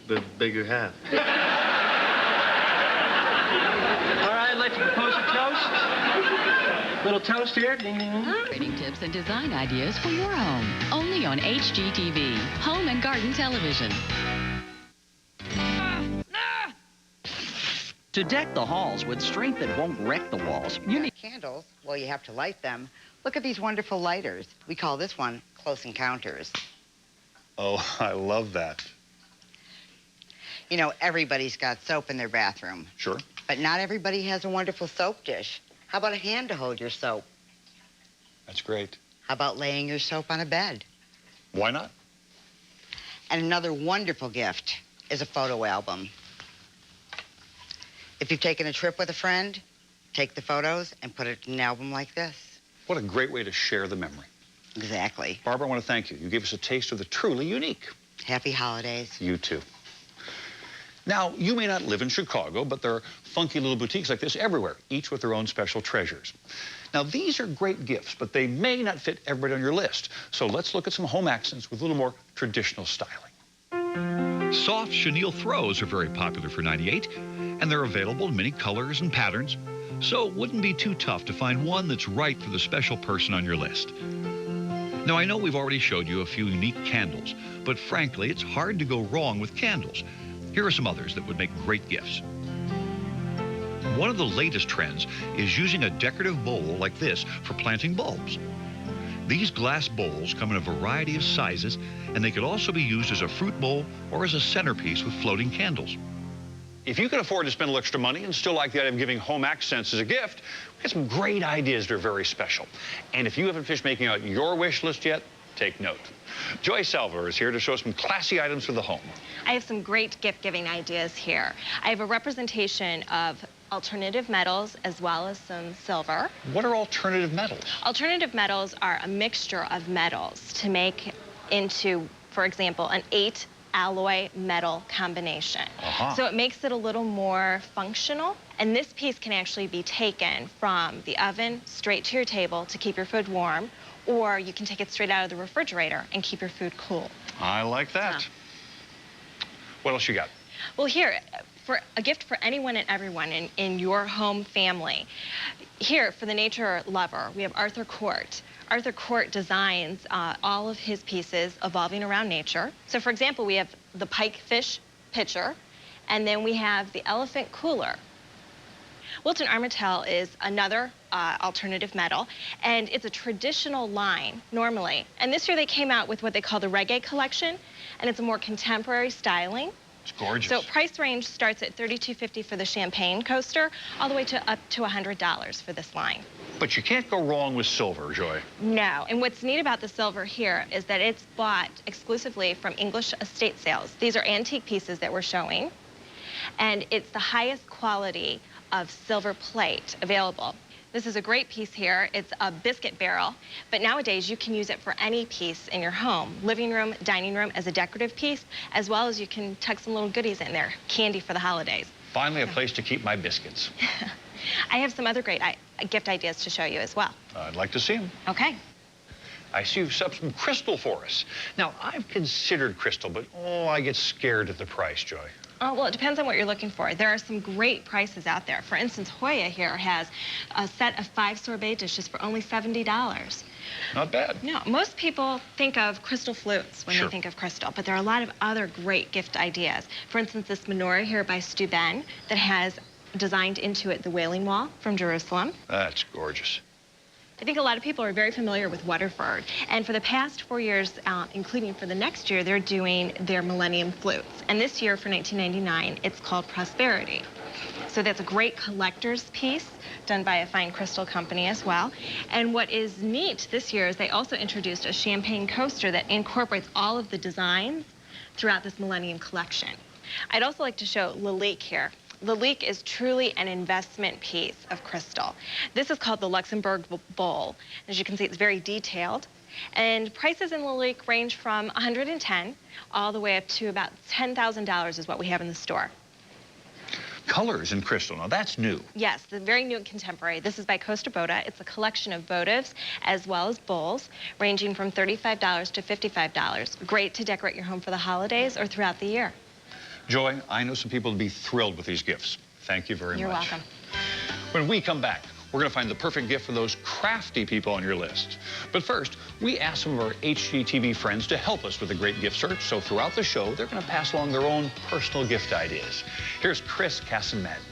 the bigger half. All right, I'd like to propose a toast. Little toast here. Ding, ding, ding. Decorating tips and design ideas for your home. Only on HGTV, Home and Garden Television. To deck the halls with strength that won't wreck the walls, you need candles. Well, you have to light them. Look at these wonderful lighters. We call this one Close Encounters. Oh, I love that. You know, everybody's got soap in their bathroom. Sure. But not everybody has a wonderful soap dish. How about a hand to hold your soap? That's great. How about laying your soap on a bed? Why not? And another wonderful gift is a photo album. If you've taken a trip with a friend, take the photos and put it in an album like this. What a great way to share the memory. Exactly. Barbara, I want to thank you. You gave us a taste of the truly unique. Happy holidays. You too. Now, you may not live in Chicago, but there are funky little boutiques like this everywhere, each with their own special treasures. Now, these are great gifts, but they may not fit everybody on your list. So let's look at some home accents with a little more traditional styling. Soft chenille throws are very popular for '98, and they're available in many colors and patterns, so it wouldn't be too tough to find one that's right for the special person on your list. Now, I know we've already showed you a few unique candles, but frankly, it's hard to go wrong with candles. Here are some others that would make great gifts. One of the latest trends is using a decorative bowl like this for planting bulbs. These glass bowls come in a variety of sizes, and they could also be used as a fruit bowl or as a centerpiece with floating candles. If you can afford to spend a little extra money and still like the idea of giving home accents as a gift, we have some great ideas that are very special. And if you haven't finished making out your wish list yet, take note. Joy Salvador is here to show some classy items for the home. I have some great gift-giving ideas here. I have a representation of alternative metals as well as some silver. What are alternative metals? Alternative metals are a mixture of metals to make into, for example, an 8 alloy metal combination. So it makes it a little more functional. And this piece can actually be taken from the oven straight to your table to keep your food warm, or you can take it straight out of the refrigerator and keep your food cool. I like that. What else you got? Well, here, for a gift for anyone and everyone in your home family. Here, for the nature lover, we have Arthur Court. Arthur Court designs all of his pieces evolving around nature. So, for example, we have the pikefish pitcher, and then we have the elephant cooler. Wilton Armitel is another alternative metal, and it's a traditional line normally. And this year they came out with what they call the Reggae Collection, and it's a more contemporary styling. It's gorgeous. So price range starts at $32.50 for the champagne coaster, all the way to up to $100 for this line. But you can't go wrong with silver, Joy. No, and what's neat about the silver here is that it's bought exclusively from English estate sales. These are antique pieces that we're showing, and it's the highest quality of silver plate available. This is a great piece here. It's a biscuit barrel, but nowadays you can use it for any piece in your home, living room, dining room, as a decorative piece, as well as you can tuck some little goodies in there, candy for the holidays. Finally, a place to keep my biscuits. I have some other great gift ideas to show you as well. I'd like to see them. Okay. I see you've set up some crystal for us. Now, I've considered crystal, but oh, I get scared at the price, Joy. Oh, well, it depends on what you're looking for. There are some great prices out there. For instance, Hoya here has a set of 5 sorbet dishes for only $70. Not bad. No, most people think of crystal flutes when they think of crystal, but there are a lot of other great gift ideas. For instance, this menorah here by Steuben that has designed into it the Wailing Wall from Jerusalem. That's gorgeous. I think a lot of people are very familiar with Waterford, and for the past 4 years, including for the next year, they're doing their Millennium Flutes. And this year, for 1999, it's called Prosperity. So that's a great collector's piece done by a fine crystal company as well. And what is neat this year is they also introduced a champagne coaster that incorporates all of the designs throughout this Millennium collection. I'd also like to show Lalique here. Lalique is truly an investment piece of crystal. This is called the Luxembourg Bowl. As you can see, it's very detailed. And prices in Lalique range from $110 all the way up to about $10,000 is what we have in the store. Colors in crystal. Now, that's new. Yes, the very new and contemporary. This is by Costa Boda. It's a collection of votives as well as bowls, ranging from $35 to $55. Great to decorate your home for the holidays or throughout the year. Joy, I know some people would be thrilled with these gifts. Thank you very much. You're welcome. When we come back, we're going to find the perfect gift for those crafty people on your list. But first, we asked some of our HGTV friends to help us with a great gift search, so throughout the show, they're going to pass along their own personal gift ideas. Here's Chris Casson-Madden.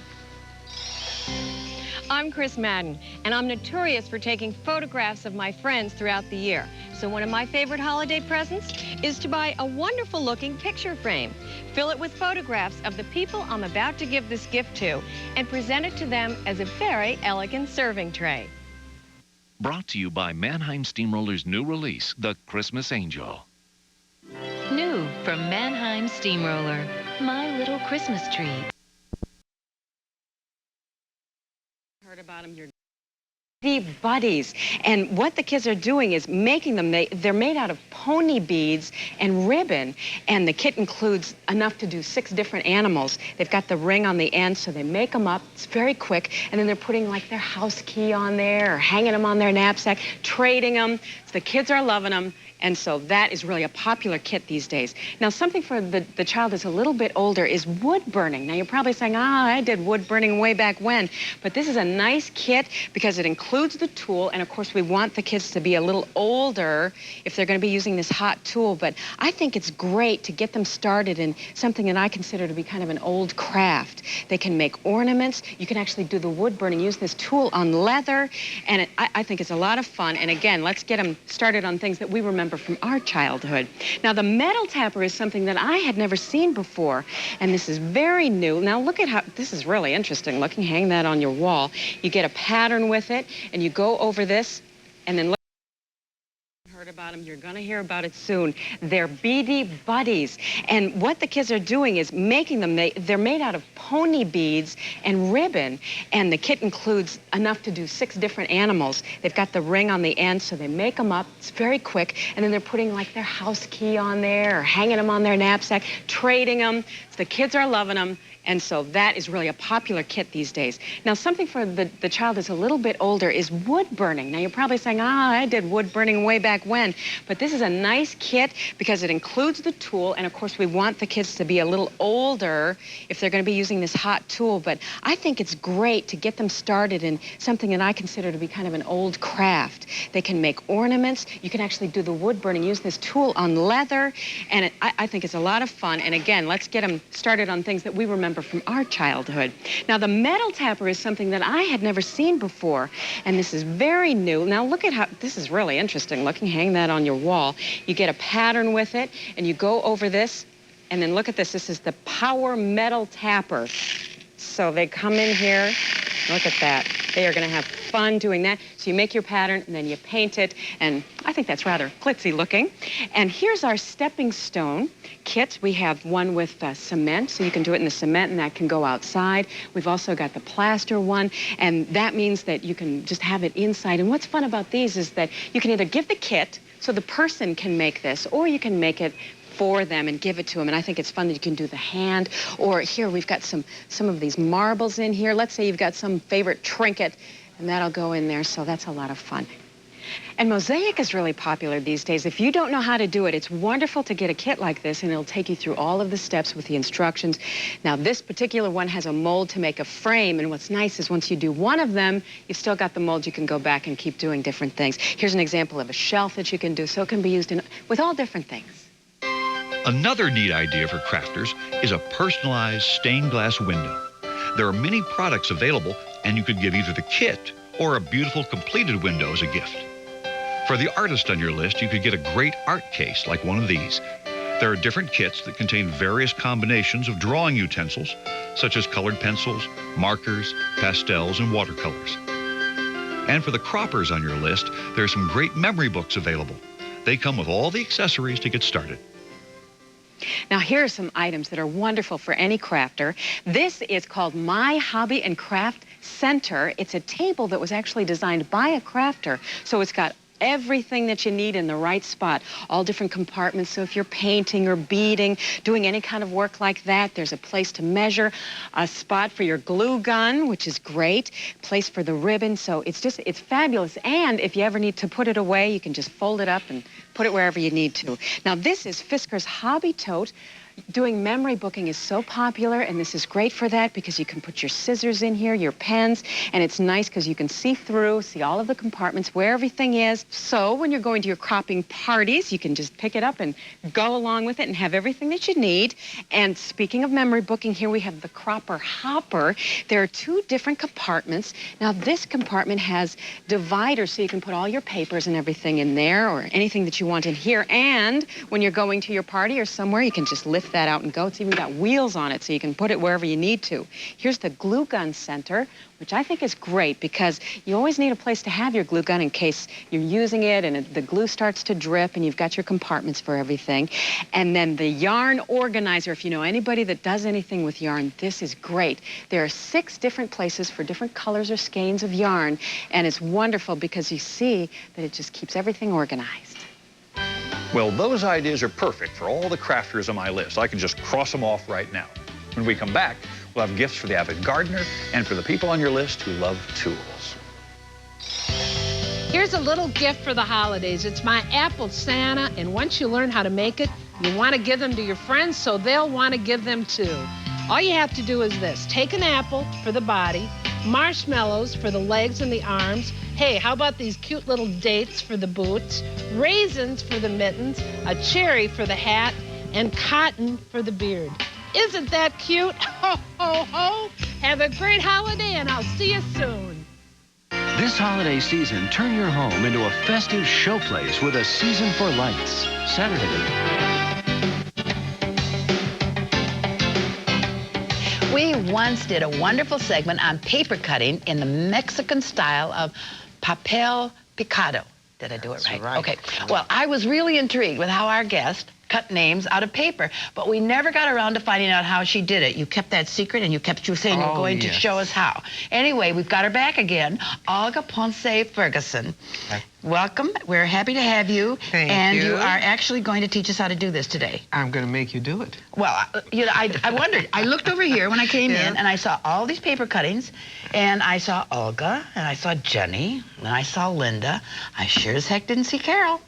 I'm Chris Madden, and I'm notorious for taking photographs of my friends throughout the year. So one of my favorite holiday presents is to buy a wonderful-looking picture frame. Fill it with photographs of the people I'm about to give this gift to, and present it to them as a very elegant serving tray. Brought to you by Mannheim Steamroller's new release, The Christmas Angel. New from Mannheim Steamroller, My Little Christmas Tree. Heard about them, the buddies, and what the kids are doing is making them, they're made out of pony beads and ribbon, and the kit includes enough to do 6 different animals. They've got the ring on the end, so they make them up. It's very quick, and then they're putting like their house key on there or hanging them on their knapsack, trading them. So the kids are loving them, and so that is really a popular kit these days. Now, something for the child that's a little bit older is wood burning. Now, you're probably saying, I did wood burning way back when, but this is a nice kit because it includes the tool, and of course, we want the kids to be a little older if they're going to be using this hot tool, but I think it's great to get them started in something that I consider to be kind of an old craft. They can make ornaments. You can actually do the wood burning, use this tool on leather, and I think it's a lot of fun. And again, let's get them started on things that we remember from our childhood. Now, the metal tapper is something that I had never seen before, and this is very new. Now, look at how, this is really interesting looking. Hang that on your wall. You get a pattern with it, and you go over this, and then look. Heard about them, you're going to hear about it soon. They're beady buddies, and what the kids are doing is making them, they're made out of pony beads and ribbon, and the kit includes enough to do 6 different animals. They've got the ring on the end, so they make them up. It's very quick, and then they're putting like their house key on there or hanging them on their knapsack, trading them. So the kids are loving them. And so that is really a popular kit these days. Now, something for the child that's a little bit older is wood burning. Now, you're probably saying, I did wood burning way back when. But this is a nice kit because it includes the tool. And, of course, we want the kids to be a little older if they're going to be using this hot tool. But I think it's great to get them started in something that I consider to be kind of an old craft. They can make ornaments. You can actually do the wood burning, use this tool on leather. And I think it's a lot of fun. And, again, let's get them started on things that we remember from our childhood. Now, the metal tapper is something that I had never seen before, and this is very new. Now, look at how, this is really interesting looking. Hang that on your wall. You get a pattern with it, and you go over this, and then look at this. This is the power metal tapper. So they come in here. Look at that. They are going to have fun doing that. So you make your pattern, and then you paint it, and I think that's rather glitzy looking. And here's our stepping stone kit. We have one with cement, so you can do it in the cement, and that can go outside. We've also got the plaster one, and that means that you can just have it inside. And what's fun about these is that you can either give the kit, so the person can make this, or you can make it for them and give it to them. And I think it's fun that you can do the hand. Or here we've got some of these marbles in here. Let's say you've got some favorite trinket, and that'll go in there, so that's a lot of fun. And mosaic is really popular these days. If you don't know how to do it, it's wonderful to get a kit like this, and it'll take you through all of the steps with the instructions. Now, this particular one has a mold to make a frame, and what's nice is once you do one of them, you've still got the mold. You can go back and keep doing different things. Here's an example of a shelf that you can do, so it can be used with all different things. Another neat idea for crafters is a personalized stained glass window. There are many products available, and you could give either the kit or a beautiful completed window as a gift. For the artist on your list, you could get a great art case like one of these. There are different kits that contain various combinations of drawing utensils, such as colored pencils, markers, pastels, and watercolors. And for the croppers on your list, there are some great memory books available. They come with all the accessories to get started. Now, here are some items that are wonderful for any crafter. This is called My Hobby and Craft Center. It's a table that was actually designed by a crafter, so it's got everything that you need in the right spot, all different compartments. So if you're painting or beading, doing any kind of work like that, there's a place to measure, a spot for your glue gun, which is great, place for the ribbon. So it's fabulous. And if you ever need to put it away, you can just fold it up and put it wherever you need to. Now, this is Fiskars Hobby Tote. Doing memory booking is so popular, and this is great for that because you can put your scissors in here, your pens, and it's nice because you can see through, see all of the compartments, where everything is. So when you're going to your cropping parties, you can just pick it up and go along with it and have everything that you need. And speaking of memory booking, here we have the Cropper Hopper. There are 2 different compartments. Now this compartment has dividers so you can put all your papers and everything in there or anything that you want in here. And when you're going to your party or somewhere, you can just lift that out and go. It's even got wheels on it so you can put it wherever you need to. Here's the glue gun center, which I think is great because you always need a place to have your glue gun in case you're using it and the glue starts to drip, and you've got your compartments for everything. And then the yarn organizer, if you know anybody that does anything with yarn, this is great. There are 6 different places for different colors or skeins of yarn, and it's wonderful because you see that it just keeps everything organized. Well, those ideas are perfect for all the crafters on my list. I can just cross them off right now. When we come back, we'll have gifts for the avid gardener and for the people on your list who love tools. Here's a little gift for the holidays. It's my apple Santa, and once you learn how to make it, you want to give them to your friends so they'll want to give them too. All you have to do is this. Take an apple for the body, marshmallows for the legs and the arms. Hey, how about these cute little dates for the boots, raisins for the mittens, a cherry for the hat, and cotton for the beard. Isn't that cute? Ho, ho, ho! Have a great holiday, and I'll see you soon. This holiday season, turn your home into a festive showplace with a season for lights. Saturday. We once did a wonderful segment on paper cutting in the Mexican style of papel picado. Did I do it right? Okay. Well, I was really intrigued with how our guest cut names out of paper, but we never got around to finding out how she did it. You kept that secret, and you kept saying you were going to show us how. Anyway, we've got her back again, Olga Ponce Ferguson. Hi. Welcome. We're happy to have you. Thank and you. you are actually going to teach us how to do this today. I'm going to make you do it. Well, you know, I wondered. I looked over here when I came in, and I saw all these paper cuttings, and I saw Olga, and I saw Jenny, and I saw Linda. I sure as heck didn't see Carol.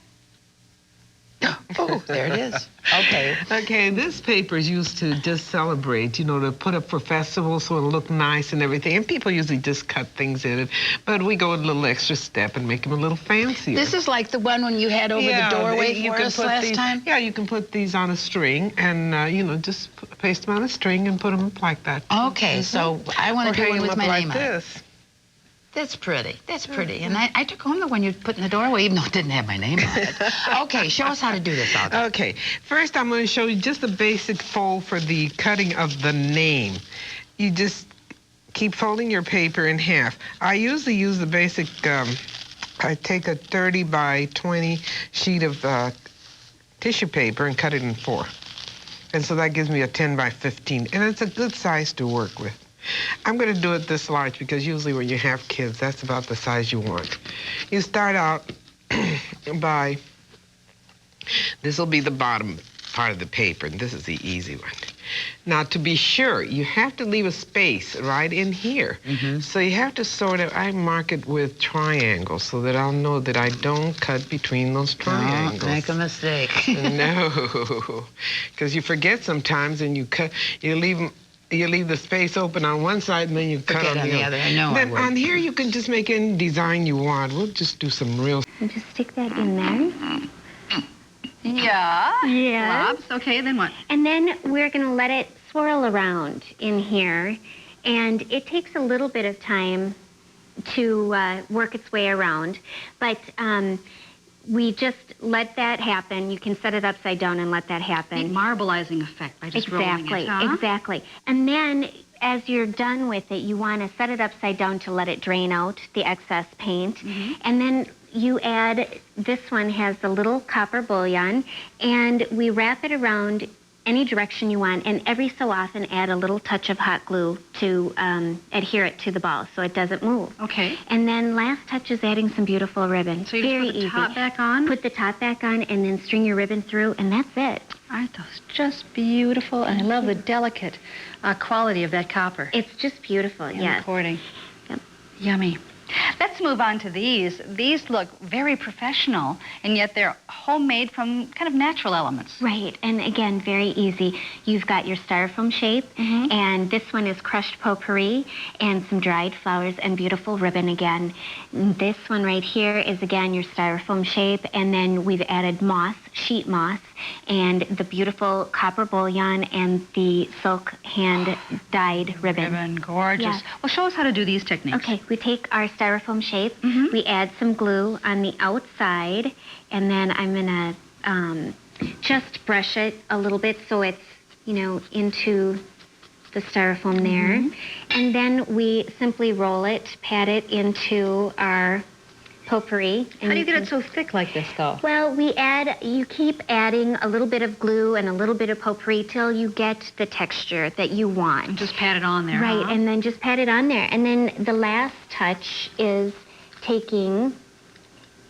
Oh, there it is. Okay. Okay, this paper is used to just celebrate, you know, to put up for festivals so it'll look nice and everything. And people usually just cut things in it. But we go a little extra step and make them a little fancier. This is like the one when you had over the doorway for us last time? Yeah, you can put these on a string and, you know, just paste them on a string and put them up like that. Okay, so I want to do one with my name on it. This. That's pretty. That's pretty. And I took home the one you put in the doorway, even though it didn't have my name on it. Okay, show us how to do this, Olga. Okay. First, I'm going to show you just a basic fold for the cutting of the name. You just keep folding your paper in half. I usually use the basic, I take a 30 by 20 sheet of tissue paper and cut it in 4. And so that gives me a 10 by 15. And it's a good size to work with. I'm going to do it this large because usually when you have kids, that's about the size you want. You start out by, this will be the bottom part of the paper, and this is the easy one. Now, to be sure, you have to leave a space right in here. So you have to sort of, I mark it with triangles so that I'll know that I don't cut between those triangles. Don't make a mistake. No, because you forget sometimes and you cut, you leave the space open on one side and then you cut on the other. I know. Then on here you can just make any design you want. We'll just do some real. And just stick that in there. Yeah. Yes. Blobs. Okay, then what? And then we're going to let it swirl around in here. And it takes a little bit of time to work its way around. But we just let that happen. You can set it upside down and let that happen. Marbleizing effect by just rolling it, huh? Exactly. And then as you're done with it, you want to set it upside down to let it drain out the excess paint. And then you add, this one has the little copper bullion, and we wrap it around any direction you want, and every so often add a little touch of hot glue to adhere it to the ball so it doesn't move. Okay. And then last touch is adding some beautiful ribbon. So you Very just put the easy. top back on? Put the top back on and then string your ribbon through, and that's it. Aren't those just beautiful? And I love the delicate quality of that copper. It's just beautiful, And yes. the cording. Yep. Yummy. Let's move on to these. These look very professional, and yet they're homemade from kind of natural elements. Right, and again, very easy. You've got your styrofoam shape, and this one is crushed potpourri and some dried flowers and beautiful ribbon again. This one right here is, again, your styrofoam shape, and then we've added moss, sheet moss, and the beautiful copper bullion and the silk hand-dyed ribbon. Gorgeous. Yes. Well, show us how to do these techniques. Okay, we take our styrofoam shape, we add some glue on the outside, and then I'm gonna just brush it a little bit so it's, you know, into the styrofoam there. And then we simply roll it, pat it into our potpourri. How do you get it so thick like this, though? Well, you keep adding a little bit of glue and a little bit of potpourri till you get the texture that you want. And just pat it on there, Right, huh? and then just pat it on there. And then the last touch is taking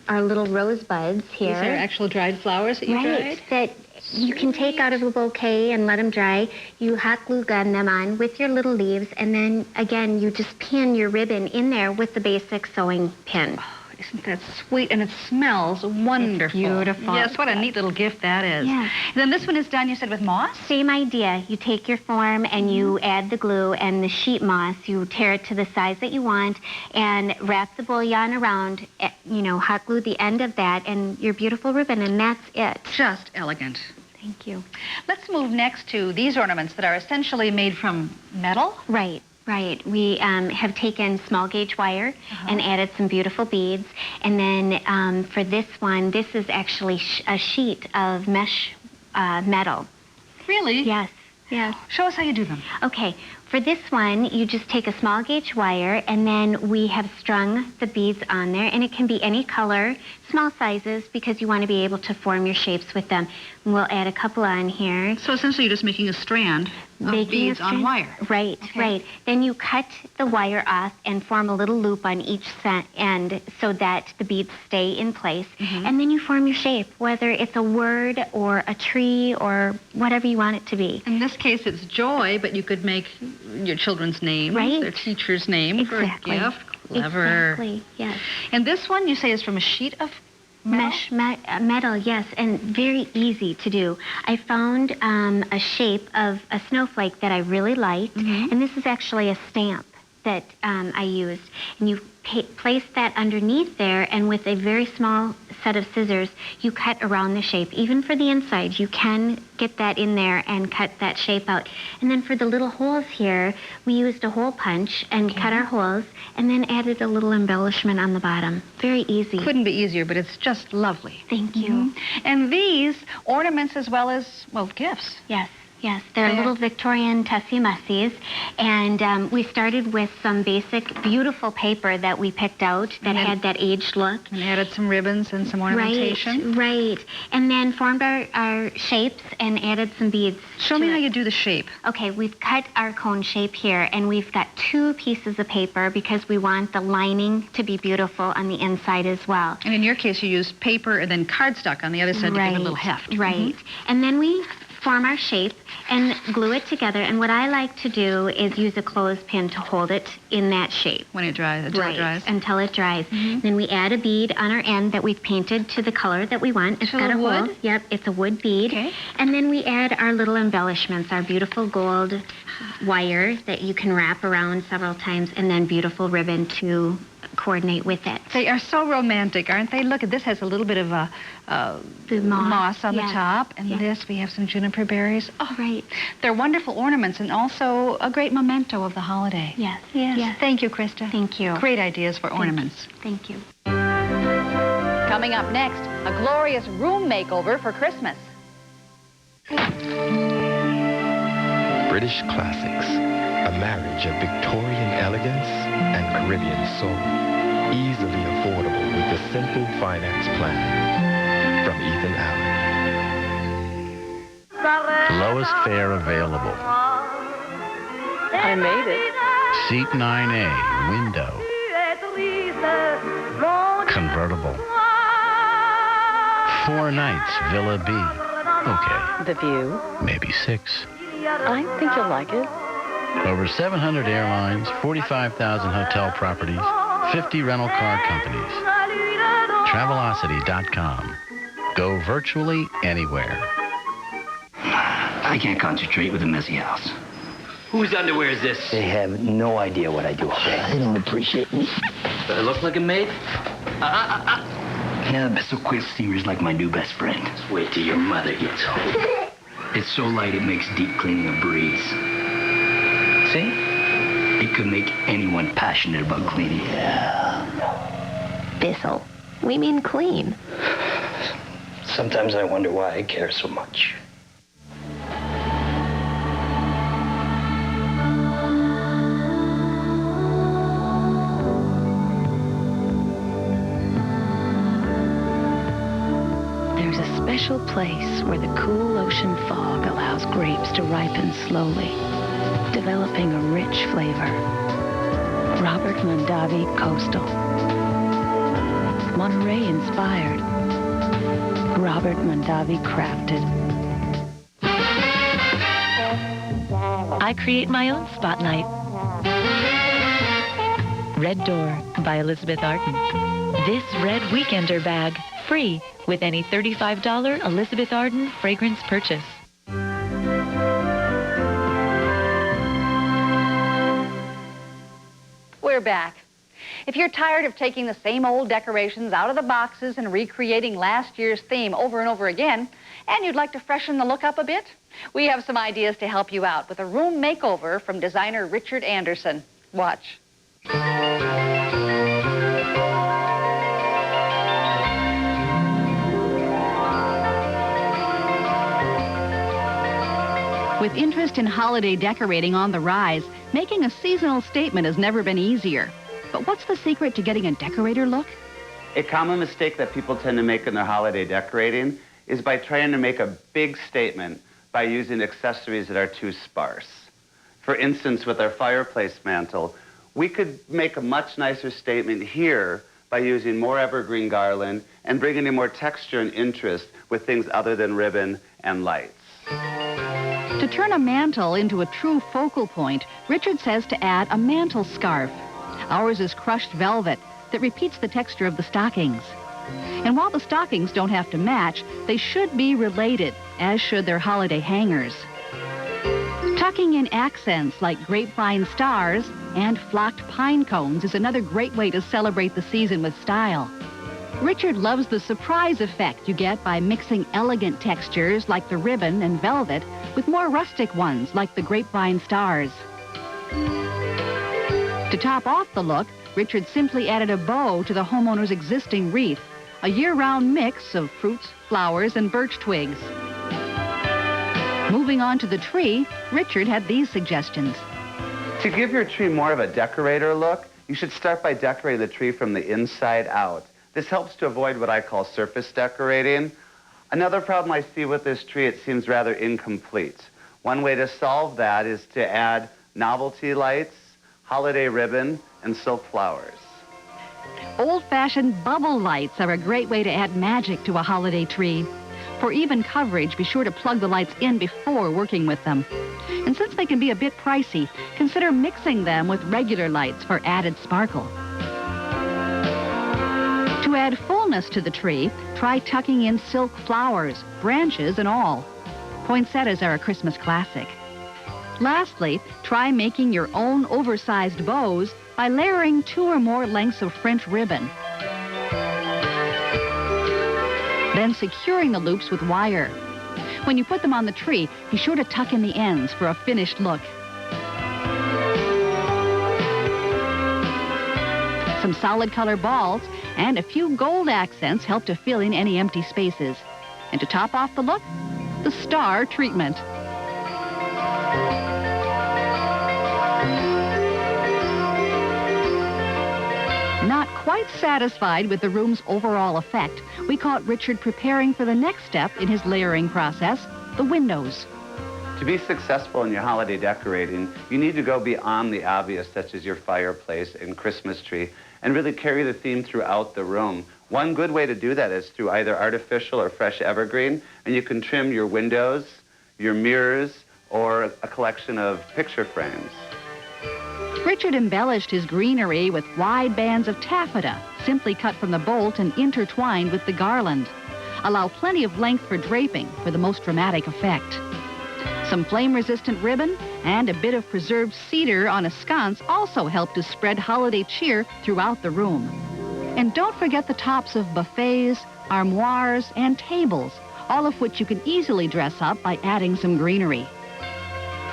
our little rosebuds here. These are actual dried flowers that you dried? That you can take out of a bouquet and let them dry. You hot glue gun them on with your little leaves, and then, again, you just pin your ribbon in there with the basic sewing pin. Isn't that sweet? And it smells wonderful. It's beautiful. Yes, what a neat little gift that is. Yeah. And then this one is done, you said, with moss? Same idea. You take your form and you add the glue and the sheet moss. You tear it to the size that you want and wrap the bullion around, you know, hot glue the end of that and your beautiful ribbon, and that's it. Just elegant. Thank you. Let's move next to these ornaments that are essentially made from metal. Right. Right. We have taken small gauge wire and added some beautiful beads. And then for this one, this is actually a sheet of mesh metal. Really? Yes. Yes. Show us how you do them. Okay. For this one, you just take a small gauge wire, and then we have strung the beads on there, and it can be any color, small sizes, because you want to be able to form your shapes with them. We'll add a couple on here. So essentially you're just making a strand of beads on wire. Right, right. Then you cut the wire off and form a little loop on each end so that the beads stay in place. And then you form your shape, whether it's a word or a tree or whatever you want it to be. In this case, it's joy, but you could make your children's name, their teacher's name for a gift. Clever. Exactly, yes. And this one, you say, is from a sheet of mesh metal, yes, and very easy to do. I found a shape of a snowflake that I really liked, and this is actually a stamp that I used. And you place that underneath there, and with a very small set of scissors, you cut around the shape. Even for the inside, you can get that in there and cut that shape out. And then for the little holes here, we used a hole punch and cut our holes, and then added a little embellishment on the bottom. Very easy. Couldn't be easier, but it's just lovely. Thank you. And these ornaments as well as, well, gifts. Yes. Yes, they're little Victorian Tussie-Mussies, and we started with some basic, beautiful paper that we picked out that had that aged look. And added some ribbons and some ornamentation. Right, and then formed our shapes and added some beads. Show me how you do the shape. Okay, we've cut our cone shape here, and we've got 2 pieces of paper because we want the lining to be beautiful on the inside as well. And in your case, you used paper and then cardstock on the other side to give it a little heft. Right, and then we form our shape and glue it together, and what I like to do is use a clothespin to hold it in that shape. When it dries, until it dries? Until it dries. Then we add a bead on our end that we've painted to the color that we want. It's got a hole. wood? Yep, it's a wood bead. Okay. And then we add our little embellishments, our beautiful gold wire that you can wrap around several times, and then beautiful ribbon to coordinate with it. They are so romantic, aren't they? Look, this has a little bit of a moss on the top, and this, we have some juniper berries. Oh, right. They're wonderful ornaments and also a great memento of the holiday. Yes. Yes. Thank you, Krista. Thank you. Great ideas for ornaments. Thank you. Coming up next, a glorious room makeover for Christmas. British Classics, a marriage of Victorian elegance and Caribbean soul, easily affordable with the simple finance plan from Ethan Allen. Lowest fare available. I made it. Seat 9A, window. Convertible. 4 nights, Villa B. Okay. The view. Maybe 6. I think you'll like it. Over 700 airlines, 45,000 hotel properties, 50 rental car companies. Travelocity.com. Go virtually anywhere. I can't concentrate with a messy house. Whose underwear is this? They have no idea what I do all day. They don't appreciate me. Does it look like a maid? Yeah, the Bissell Quilt steamer's like my new best friend. Just wait till your mother gets home. It's so light it makes deep cleaning a breeze. See? It could make anyone passionate about cleaning. Yeah. Bissell. We mean clean. Sometimes I wonder why I care so much. There's a special place where the cool ocean fog allows grapes to ripen slowly, developing a rich flavor. Robert Mondavi Coastal. Monterey inspired. Robert Mondavi crafted. I create my own spotlight. Red Door by Elizabeth Arden. This red weekender bag, free with any $35 Elizabeth Arden fragrance purchase. We're back. If you're tired of taking the same old decorations out of the boxes and recreating last year's theme over and over again, and you'd like to freshen the look up a bit, we have some ideas to help you out with a room makeover from designer Richard Anderson. Watch. With interest in holiday decorating on the rise, making a seasonal statement has never been easier. But what's the secret to getting a decorator look? A common mistake that people tend to make in their holiday decorating is by trying to make a big statement by using accessories that are too sparse. For instance, with our fireplace mantle, we could make a much nicer statement here by using more evergreen garland and bringing in more texture and interest with things other than ribbon and lights. To turn a mantle into a true focal point, Richard says to add a mantle scarf. Ours is crushed velvet that repeats the texture of the stockings. And while the stockings don't have to match, they should be related, as should their holiday hangers. Tucking in accents like grapevine stars and flocked pine cones is another great way to celebrate the season with style. Richard loves the surprise effect you get by mixing elegant textures like the ribbon and velvet with more rustic ones like the grapevine stars. To top off the look, Richard simply added a bow to the homeowner's existing wreath, a year-round mix of fruits, flowers, and birch twigs. Moving on to the tree, Richard had these suggestions. To give your tree more of a decorator look, you should start by decorating the tree from the inside out. This helps to avoid what I call surface decorating. Another problem I see with this tree, it seems rather incomplete. One way to solve that is to add novelty lights, holiday ribbon, and silk flowers. Old-fashioned bubble lights are a great way to add magic to a holiday tree. For even coverage, be sure to plug the lights in before working with them. And since they can be a bit pricey, consider mixing them with regular lights for added sparkle. To add fullness to the tree, try tucking in silk flowers, branches and all. Poinsettias are a Christmas classic. Lastly, try making your own oversized bows by layering 2 or more lengths of French ribbon. Then securing the loops with wire. When you put them on the tree, be sure to tuck in the ends for a finished look. Some solid color balls and a few gold accents help to fill in any empty spaces. And to top off the look, the star treatment. Not quite satisfied with the room's overall effect, we caught Richard preparing for the next step in his layering process, the windows. To be successful in your holiday decorating, you need to go beyond the obvious, such as your fireplace and Christmas tree, and really carry the theme throughout the room. One good way to do that is through either artificial or fresh evergreen, and you can trim your windows, your mirrors, or a collection of picture frames. Richard embellished his greenery with wide bands of taffeta, simply cut from the bolt and intertwined with the garland. Allow plenty of length for draping for the most dramatic effect. Some flame-resistant ribbon and a bit of preserved cedar on a sconce also help to spread holiday cheer throughout the room. And don't forget the tops of buffets, armoires, and tables, all of which you can easily dress up by adding some greenery.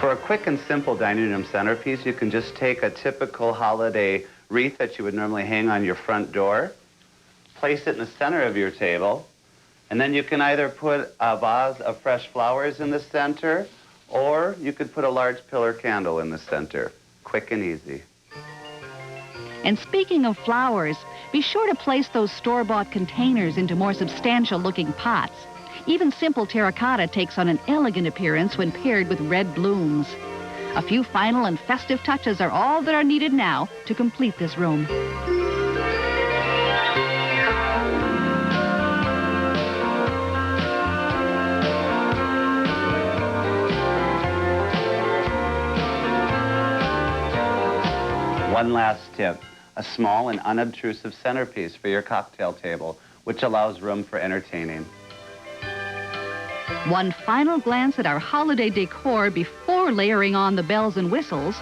For a quick and simple dining room centerpiece, you can just take a typical holiday wreath that you would normally hang on your front door, place it in the center of your table, and then you can either put a vase of fresh flowers in the center, or you could put a large pillar candle in the center. Quick and easy. And speaking of flowers, be sure to place those store-bought containers into more substantial-looking pots. Even simple terracotta takes on an elegant appearance when paired with red blooms. A few final and festive touches are all that are needed now to complete this room. One last tip, a small and unobtrusive centerpiece for your cocktail table, which allows room for entertaining. One final glance at our holiday decor before layering on the bells and whistles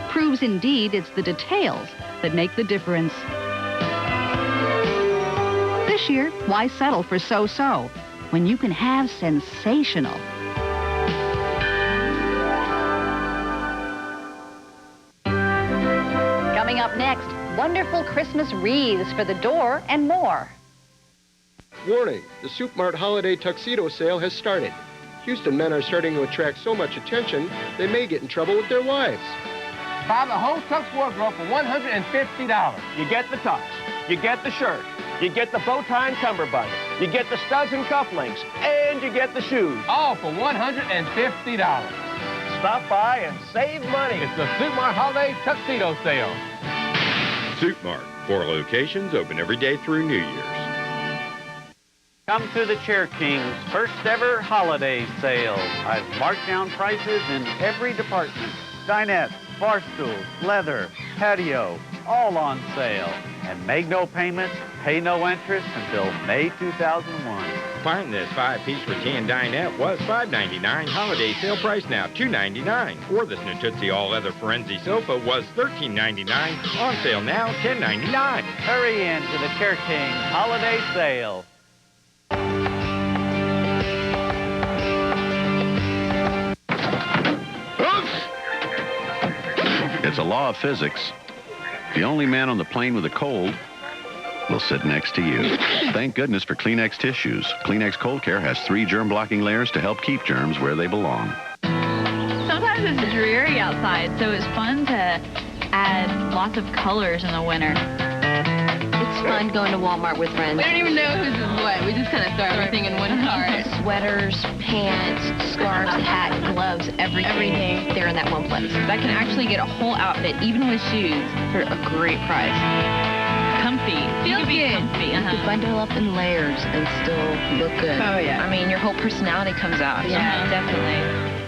proves indeed it's the details that make the difference. This year, why settle for so-so when you can have sensational? Coming up next, wonderful Christmas wreaths for the door and more. Warning, the Soup Mart Holiday Tuxedo Sale has started. Houston men are starting to attract so much attention, they may get in trouble with their wives. Buy the whole tux wardrobe for $150. You get the tux, you get the shirt, you get the bow tie and cummerbund, you get the studs and cufflinks, and you get the shoes. All for $150. Stop by and save money. It's the Soup Mart Holiday Tuxedo Sale. Soup Mart, 4 locations, open every day through New Year's. Come to the Chair King's first ever holiday sale. I've marked down prices in every department. Dinettes, bar stools, leather, patio, all on sale. And make no payment, pay no interest until May 2001. Find this 5-piece rattan dinette was $5.99. Holiday sale price now $2.99. Or this new Tootsie all-leather Forenzi sofa was $13.99. On sale now $10.99. Hurry in to the Chair King's holiday sale. It's a law of physics. The only man on the plane with a cold will sit next to you. Thank goodness for Kleenex tissues. Kleenex Cold Care has 3 germ-blocking layers to help keep germs where they belong. Sometimes it's dreary outside, so it's fun to add lots of colors in the winter. It's fun going to Walmart with friends. We don't even know whose is what. We just kind of throw everything in one cart. Sweaters, pants, scarves, hat, gloves, everything. They're in that one place. I can actually get a whole outfit, even with shoes, for a great price. Comfy. Feels good. Comfy. You could bundle up in layers and still look good. Oh, yeah. I mean, your whole personality comes out. Yeah, definitely.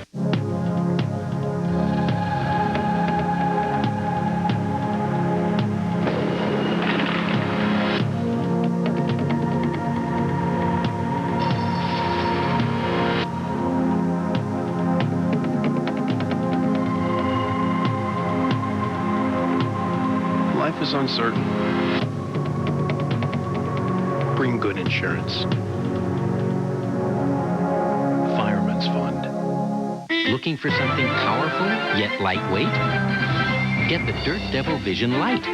Life is uncertain. Bring good insurance. Fireman's Fund. Looking for something powerful yet lightweight? Get the Dirt Devil Vision Light,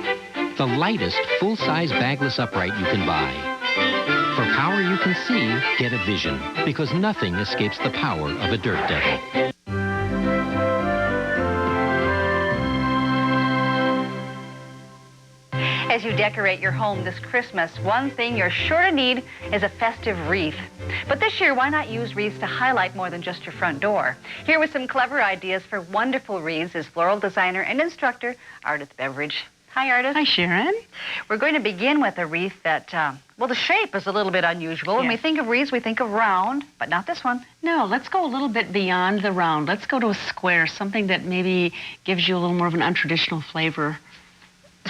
the lightest full-size bagless upright you can buy. For power you can see, get a Vision, because nothing escapes the power of a Dirt Devil. As you decorate your home this Christmas, one thing you're sure to need is a festive wreath. But this year, why not use wreaths to highlight more than just your front door? Here with some clever ideas for wonderful wreaths is floral designer and instructor Ardith Beveridge. Hi, Artist. Hi, Sharon. We're going to begin with a wreath that, well, the shape is a little bit unusual. When we think of wreaths, we think of round, but not this one. No, let's go a little bit beyond the round. Let's go to a square, something that maybe gives you a little more of an untraditional flavor.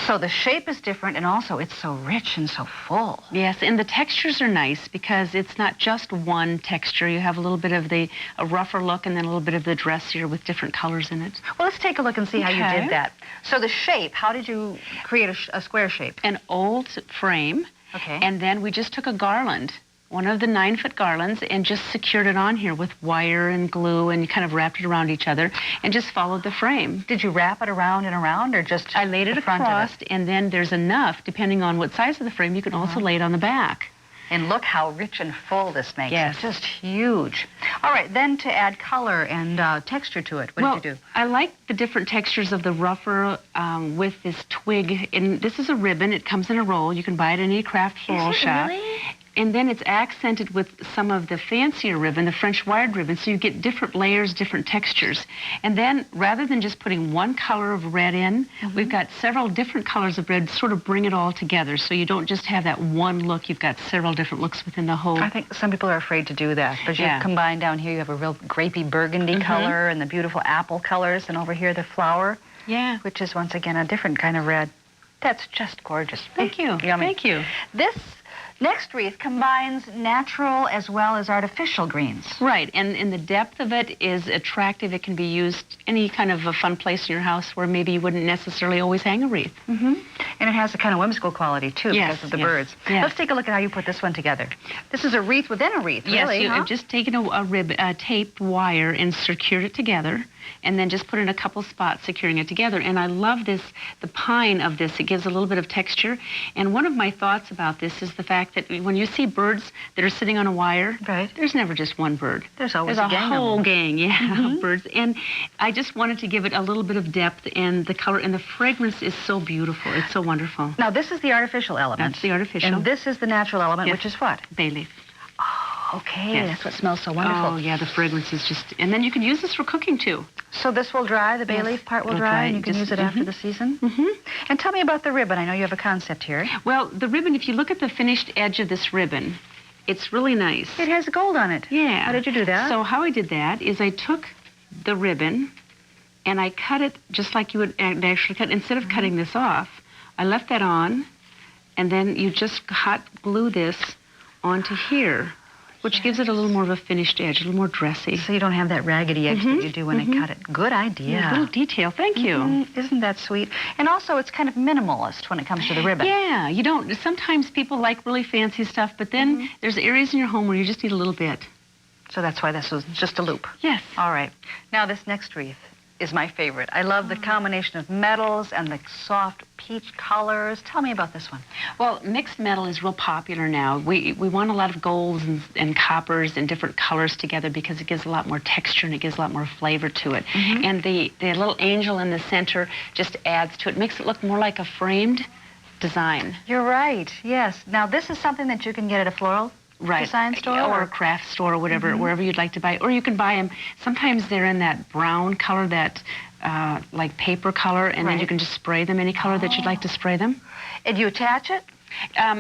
So the shape is different, and also it's so rich and so full. Yes, and the textures are nice because it's not just one texture. You have a little bit of a rougher look and then a little bit of the dressier with different colors in it. Well, let's take a look and see how you did that. So the shape, how did you create a square shape? An old frame. Okay. And then we just took a garland, one of the 9-foot garlands, and just secured it on here with wire and glue, and you kind of wrapped it around each other and just followed the frame. Did you wrap it around and around, or just I laid it across, and then there's enough, depending on what size of the frame, you can also lay it on the back. And look how rich and full this makes. Yes. It's just huge. All right, then to add color and texture to it, what did you do? I like the different textures of the rougher with this twig. And this is a ribbon. It comes in a roll. You can buy it in any craft floral shop. Really? And then it's accented with some of the fancier ribbon, the French wired ribbon, so you get different layers, different textures. And then, rather than just putting one color of red in, we've got several different colors of red, sort of bring it all together, so you don't just have that one look, you've got several different looks within the whole. I think some people are afraid to do that, but you combine down here, you have a real grapey burgundy color and the beautiful apple colors, and over here the flower, which is once again a different kind of red. That's just gorgeous. Thank you. Yummy. Thank you. This next wreath combines natural as well as artificial greens. Right, and the depth of it is attractive. It can be used any kind of a fun place in your house where maybe you wouldn't necessarily always hang a wreath. And it has a kind of whimsical quality, too, because of the birds. Yes. Let's take a look at how you put this one together. This is a wreath within a wreath, really, Yes, you've just taken a taped wire and secured it together, and then just put in a couple spots securing it together. And I love this, the pine of this. It gives a little bit of texture. And one of my thoughts about this is the fact that when you see birds that are sitting on a wire, there's never just one bird. There's always a gang whole of them. gang, of birds. And I just wanted to give it a little bit of depth, and the color and the fragrance is so beautiful. It's so wonderful. Now, this is the artificial element. That's the artificial. And this is the natural element, which is what? Bay leaf. Okay, that's what smells so wonderful. Oh, yeah, the fragrance is just... And then you can use this for cooking, too. So this will dry, the bay leaf part will dry, and you can use it after the season? And tell me about the ribbon. I know you have a concept here. Well, the ribbon, if you look at the finished edge of this ribbon, it's really nice. It has gold on it. Yeah. How did you do that? So how I did that is I took the ribbon, and I cut it just like you would actually cut. Instead of cutting this off, I left that on, and then you just hot glue this onto here, which gives it a little more of a finished edge, a little more dressy. So you don't have that raggedy edge that you do when I cut it. Good idea. Yeah, a little detail. Thank you. Isn't that sweet? And also, it's kind of minimalist when it comes to the ribbon. Yeah, you don't... Sometimes people like really fancy stuff, but then there's areas in your home where you just need a little bit. So that's why this was just a loop. Yes. All right. Now, this next wreath is my favorite. I love the combination of metals and the soft peach colors. Tell me about this one. Well, mixed metal is real popular now. We want a lot of golds and coppers and different colors together because it gives a lot more texture and it gives a lot more flavor to it. And the little angel in the center just adds to it, makes it look more like a framed design. You're right, yes. Now, this is something that you can get at a floral design store? Or a craft store or whatever, wherever you'd like to buy. Or you can buy them. Sometimes they're in that brown color, that like paper color, and then you can just spray them any color that you'd like to spray them. And you attach it?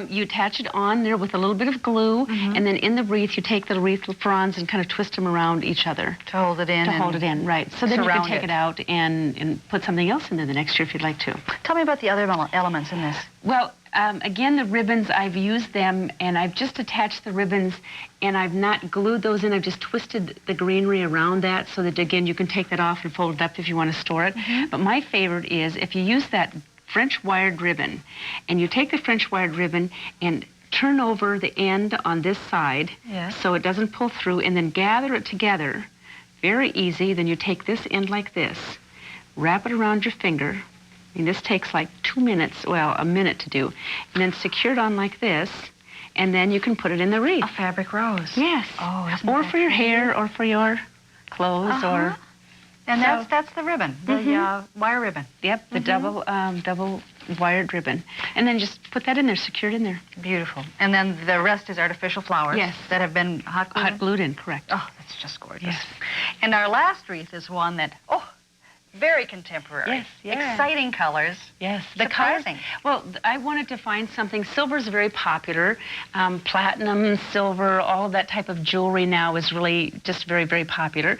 You attach it on there with a little bit of glue, and then in the wreath, you take the wreath fronds and kind of twist them around each other. To hold it in. To hold it in, right. So then you can take it out and put something else in there the next year if you'd like to. Tell me about the other elements in this. Well, again, the ribbons, I've used them, and I've just attached the ribbons, and I've not glued those in. I've just twisted the greenery around that so that, again, you can take that off and fold it up if you want to store it. But my favorite is if you use that French wired ribbon, and you take the French wired ribbon and turn over the end on this side so it doesn't pull through, and then gather it together. Very easy. Then you take this end like this, wrap it around your finger. I mean, this takes like 2 minutes, well, a minute to do, and then secure it on like this, and then you can put it in the wreath. A fabric rose. Yes. Oh, isn't or that for your pretty? hair, or for your clothes, or... And that's the ribbon, the wire ribbon. Yep, the double wired ribbon. And then just put that in there, secured in there. Beautiful. And then the rest is artificial flowers. Yes. That have been hot glued? Hot glued in, correct. Oh, that's just gorgeous. Yes. And our last wreath is one that, Very contemporary. Yes, yeah. Exciting colors. Yes, the surprising. Well, I wanted to find something. Silver is very popular. Platinum, silver, all of that type of jewelry now is really just very, very popular.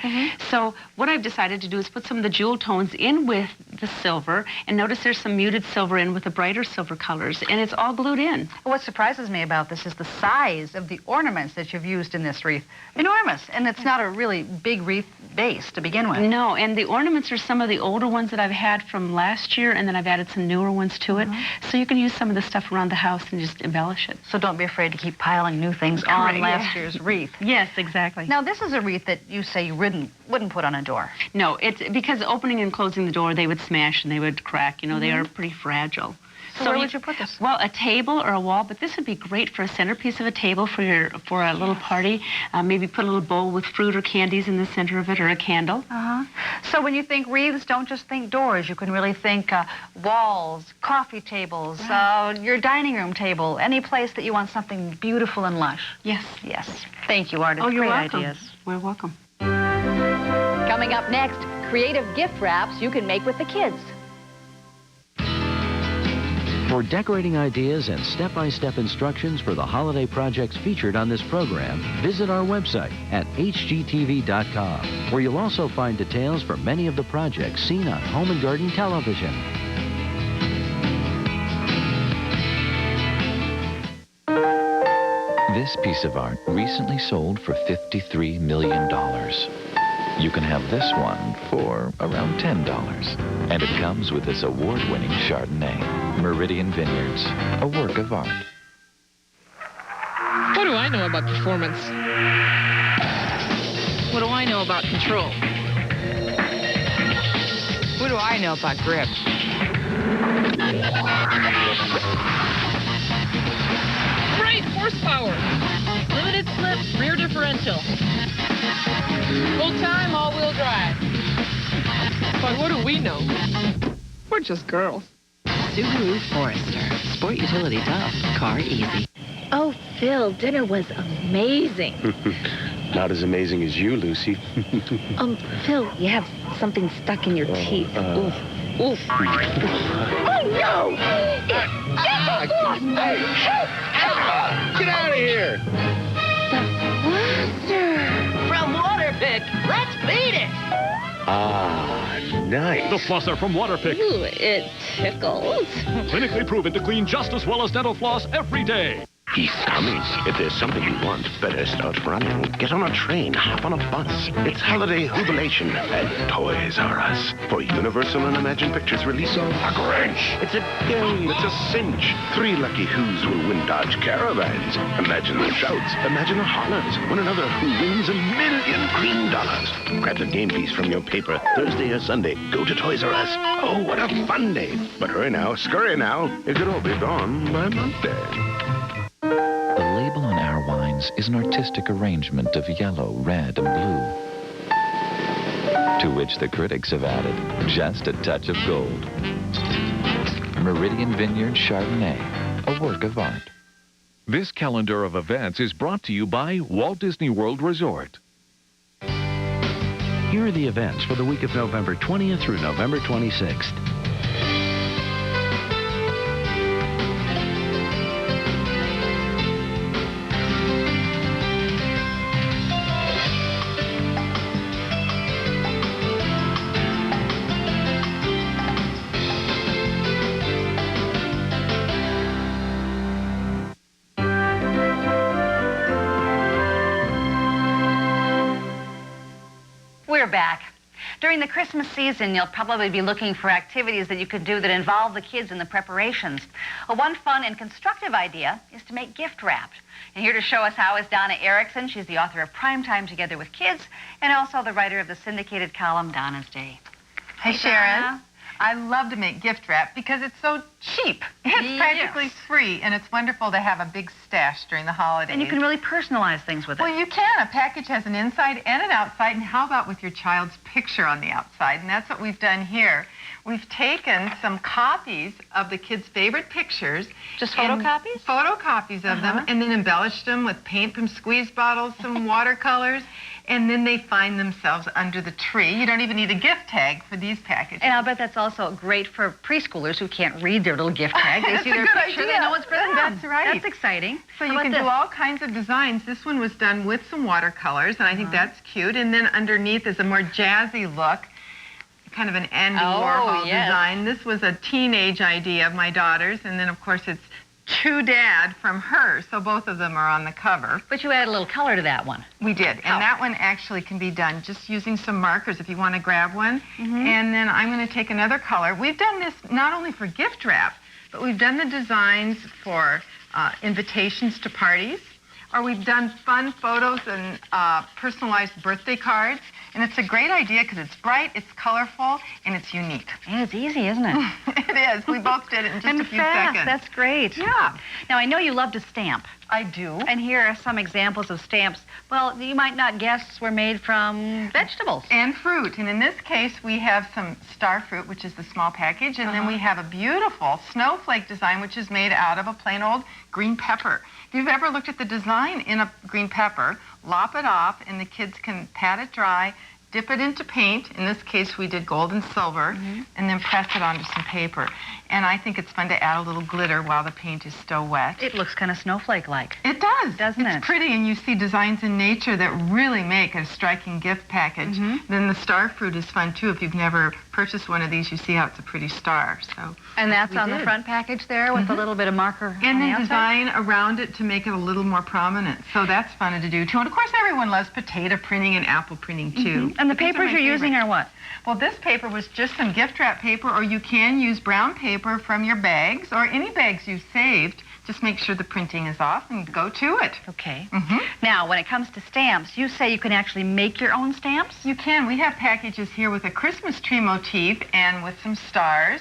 So what I've decided to do is put some of the jewel tones in with the silver, and notice there's some muted silver in with the brighter silver colors, and it's all glued in. What surprises me about this is the size of the ornaments that you've used in this wreath. Enormous, and it's not a really big wreath base to begin with. No, and the ornaments are some of the older ones that I've had from last year, and then I've added some newer ones to it. So you can use some of the stuff around the house and just embellish it. So don't be afraid to keep piling new things on last year's wreath. Yes, exactly. Now, this is a wreath that you say you wouldn't put on a door. No, it's because opening and closing the door, they would smash and they would crack. You know, they are pretty fragile. So where would you put this? Well, a table or a wall, but this would be great for a centerpiece of a table for a little party. Maybe put a little bowl with fruit or candies in the center of it, or a candle. So when you think wreaths, don't just think doors. You can really think walls, coffee tables, your dining room table, any place that you want something beautiful and lush. Yes. Yes. Thank you, artist. Oh, you're Great welcome. ideas. We're welcome. Coming up next, creative gift wraps you can make with the kids. For decorating ideas and step-by-step instructions for the holiday projects featured on this program, visit our website at hgtv.com, where you'll also find details for many of the projects seen on Home and Garden television. This piece of art recently sold for $53 million. You can have this one for around $10. And it comes with this award-winning Chardonnay, Meridian Vineyards, a work of art. What do I know about performance? What do I know about control? What do I know about grip? Great horsepower! Limited slip, rear differential. Full time, all-wheel drive. But what do we know? We're just girls. Subaru Forester. Sport utility tough, car easy. Oh, Phil, dinner was amazing. Not as amazing as you, Lucy. Phil, you have something stuck in your teeth. Oof. Oof. Oh, no! Get out of here! From Waterpick. Let's beat it! Ah, nice. The flosser from Waterpick. Ooh, it tickles. Clinically proven to clean just as well as dental floss every day. He's coming. If there's something you want, better start running. Get on a train, hop on a bus. It's holiday jubilation at Toys R Us. For Universal and Imagine Pictures release of The Grinch. It's a game. It's a cinch. 3 lucky who's will win Dodge Caravans. Imagine the shouts. Imagine the hollers. When another who wins $1 million green dollars. Grab the game piece from your paper. Thursday or Sunday. Go to Toys R Us. Oh, what a fun day. But hurry now. Scurry now. It could all be gone by Monday. The label on our wines is an artistic arrangement of yellow, red, and blue, to which the critics have added just a touch of gold. Meridian Vineyards Chardonnay, a work of art. This calendar of events is brought to you by Walt Disney World Resort. Here are the events for the week of November 20th through November 26th. We're back. During the Christmas season, you'll probably be looking for activities that you can do that involve the kids in the preparations. Well, one fun and constructive idea is to make gift wraps. And here to show us how is Donna Erickson. She's the author of Primetime Together with Kids and also the writer of the syndicated column Donna's Day. Hey, Sharon. I love to make gift wrap because it's so cheap. It's practically free, and it's wonderful to have a big stash during the holidays. And you can really personalize things with it. Well, you can. A package has an inside and an outside, and how about with your child's picture on the outside? And that's what we've done here. We've taken some copies of the kids' favorite pictures. Just photocopies? Photocopies of them, and then embellished them with paint from squeeze bottles, some watercolors, and then they find themselves under the tree. You don't even need a gift tag for these packages. And I'll bet that's also great for preschoolers who can't read their little gift tag. They That's see a their good picture, idea. they know it's for them. That's right. That's exciting. So How you about can this? do all kinds of designs. This one was done with some watercolors, and I think that's cute. And then underneath is a more jazzy look, kind of an Andy Warhol design. This was a teenage idea of my daughter's, and then, of course, it's to Dad from her, so both of them are on the cover. But you add a little color to that one. We did, and that one actually can be done just using some markers if you want to grab one. And then I'm going to take another color. We've done this not only for gift wrap, but we've done the designs for invitations to parties, or we've done fun photos and personalized birthday cards. And it's a great idea because it's bright, it's colorful, and it's unique. And it's easy, isn't it? It is. We both did it in just a few fast. seconds. That's great. Yeah. Now, I know you love to stamp. I do. And here are some examples of stamps. Well, you might not guess were made from vegetables. And fruit. And in this case, we have some star fruit, which is the small package, and then we have a beautiful snowflake design, which is made out of a plain old green pepper. If you've ever looked at the design in a green pepper, lop it off, and the kids can pat it dry, dip it into paint. In this case, we did gold and silver, and then press it onto some paper. And I think it's fun to add a little glitter while the paint is still wet. It looks kind of snowflake-like. It does, doesn't it? It's pretty, and you see designs in nature that really make a striking gift package. Then the star fruit is fun, too. If you've never purchased one of these, you see how it's a pretty star. So, and that's on the front package there with a little bit of marker and on the then outside? design around it to make it a little more prominent. So that's fun to do, too. And, of course, everyone loves potato printing and apple printing, too. And the These are papers my you're using favorite. are what? Well, this paper was just some gift wrap paper, or you can use brown paper from your bags or any bags you've saved. Just make sure the printing is off and go to it. Okay. Now, when it comes to stamps, you say you can actually make your own stamps? You can. We have packages here with a Christmas tree motif and with some stars.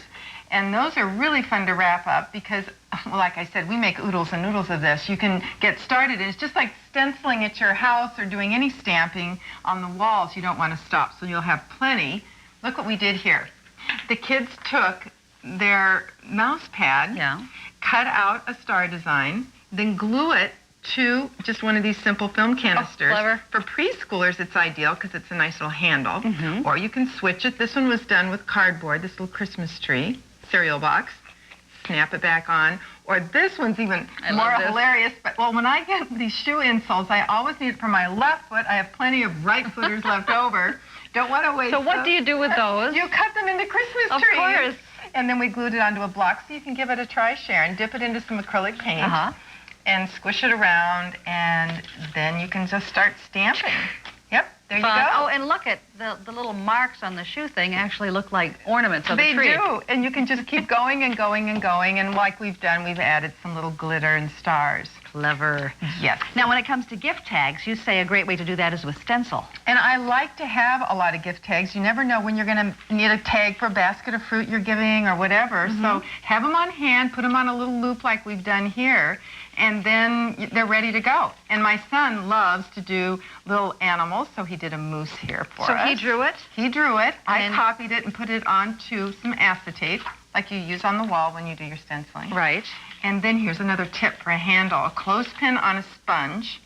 And those are really fun to wrap up because, well, like I said, we make oodles and noodles of this. You can get started, and it's just like stenciling at your house or doing any stamping on the walls. You don't want to stop, so you'll have plenty. Look what we did here. The kids took their mouse pad, cut out a star design, then glue it to just one of these simple film canisters. Clever. For preschoolers, it's ideal because it's a nice little handle. Or you can switch it. This one was done with cardboard, this little Christmas tree cereal box. Snap it back on. Or this one's even more hilarious. But, well, when I get these shoe insoles, I always need it for my left foot. I have plenty of right footers left over. Don't want to waste So what those. do you do with those? You cut them into Christmas Of trees. course. And then we glued it onto a block, so you can give it a try, Sharon. Dip it into some acrylic paint and squish it around, and then you can just start stamping. Yep, there you go. Oh, and look at the little marks on the shoe thing actually look like ornaments of the tree. They do, and you can just keep going and going and going, and like we've done, we've added some little glitter and stars. Clever. Yes. Now, when it comes to gift tags, you say a great way to do that is with stencil. And I like to have a lot of gift tags. You never know when you're going to need a tag for a basket of fruit you're giving or whatever. So have them on hand, put them on a little loop like we've done here, and then they're ready to go. And my son loves to do little animals, so he did a moose here for us. So he drew it? He drew it. I copied it and put it onto some acetate, like you use on the wall when you do your stenciling. Right. And then here's another tip for a handle. A clothespin on a sponge,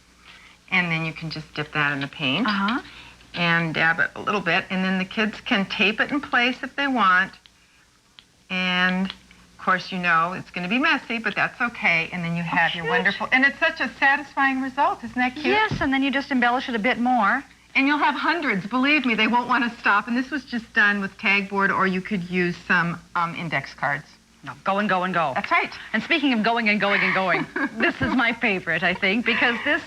and then you can just dip that in the paint and dab it a little bit, and then the kids can tape it in place if they want. And, of course, you know it's going to be messy, but that's okay. And then you have your wonderful... And it's such a satisfying result. Isn't that cute? Yes, and then you just embellish it a bit more. And you'll have hundreds. Believe me, they won't want to stop. And this was just done with tag board, or you could use some index cards. No, go and go and go. That's right. And speaking of going and going and going, this is my favorite, I think, because this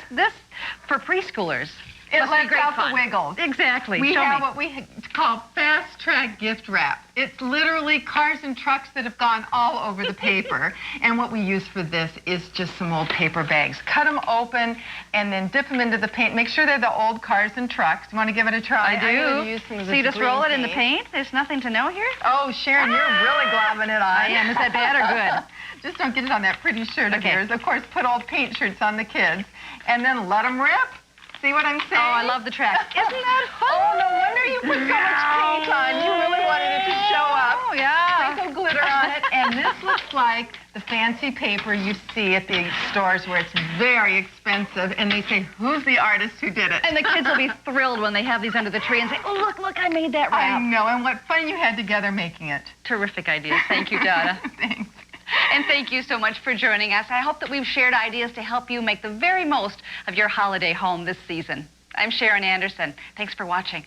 for preschoolers, It must be lets great out fun. the wiggles. Exactly. We Show have me. what we call fast-track gift wrap. It's literally cars and trucks that have gone all over the paper. And what we use for this is just some old paper bags. Cut them open and then dip them into the paint. Make sure they're the old cars and trucks. You want to give it a try? I do. I'm gonna use some of So you this just roll it green in the paint? There's nothing to know here? Oh, Sharon, you're really globbing it on. I am. Is that bad or good? Just don't get it on that pretty shirt of Okay. yours. Of course, put old paint shirts on the kids. And then let them rip. See what I'm saying? Oh, I love the track. Isn't that fun? Oh, no wonder you put so much paint on. You really wanted it to show up. Oh, yeah. Sprinkle glitter on it, and And this looks like the fancy paper you see at the stores where it's very expensive, and they say, who's the artist who did it? And the kids will be thrilled when they have these under the tree and say, oh, look, I made that wrap. I know, and what fun you had together making it. Terrific ideas. Thank you, Donna. Thanks. And thank you so much for joining us. I hope that we've shared ideas to help you make the very most of your holiday home this season. I'm Sharon Anderson. Thanks for watching.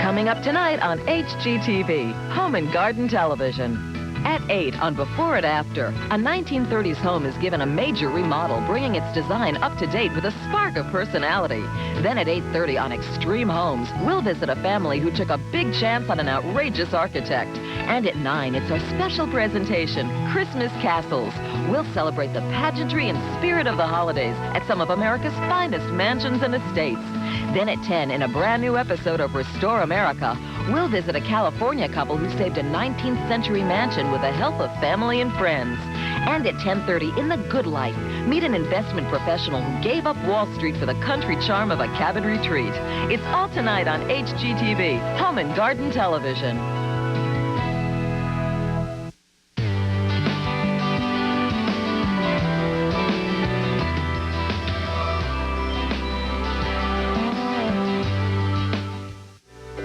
Coming up tonight on HGTV, Home and Garden Television. At 8 on Before and After, a 1930s home is given a major remodel, bringing its design up to date with a spark of personality. Then at 8:30 on Extreme Homes, we'll visit a family who took a big chance on an outrageous architect. And at 9, it's our special presentation, Christmas Castles. We'll celebrate the pageantry and spirit of the holidays at some of America's finest mansions and estates. Then at 10, in a brand new episode of Restore America, we'll visit a California couple who saved a 19th century mansion with the help of family and friends. And at 10:30, in The Good Life, meet an investment professional who gave up Wall Street for the country charm of a cabin retreat. It's all tonight on HGTV, Home and Garden Television.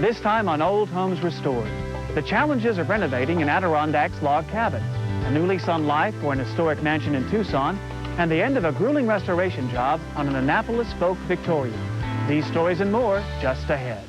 This time on Old Homes Restored. The challenges of renovating an Adirondack's log cabin, a new lease on life for an historic mansion in Tucson, and the end of a grueling restoration job on an Annapolis folk Victorian. These stories and more just ahead.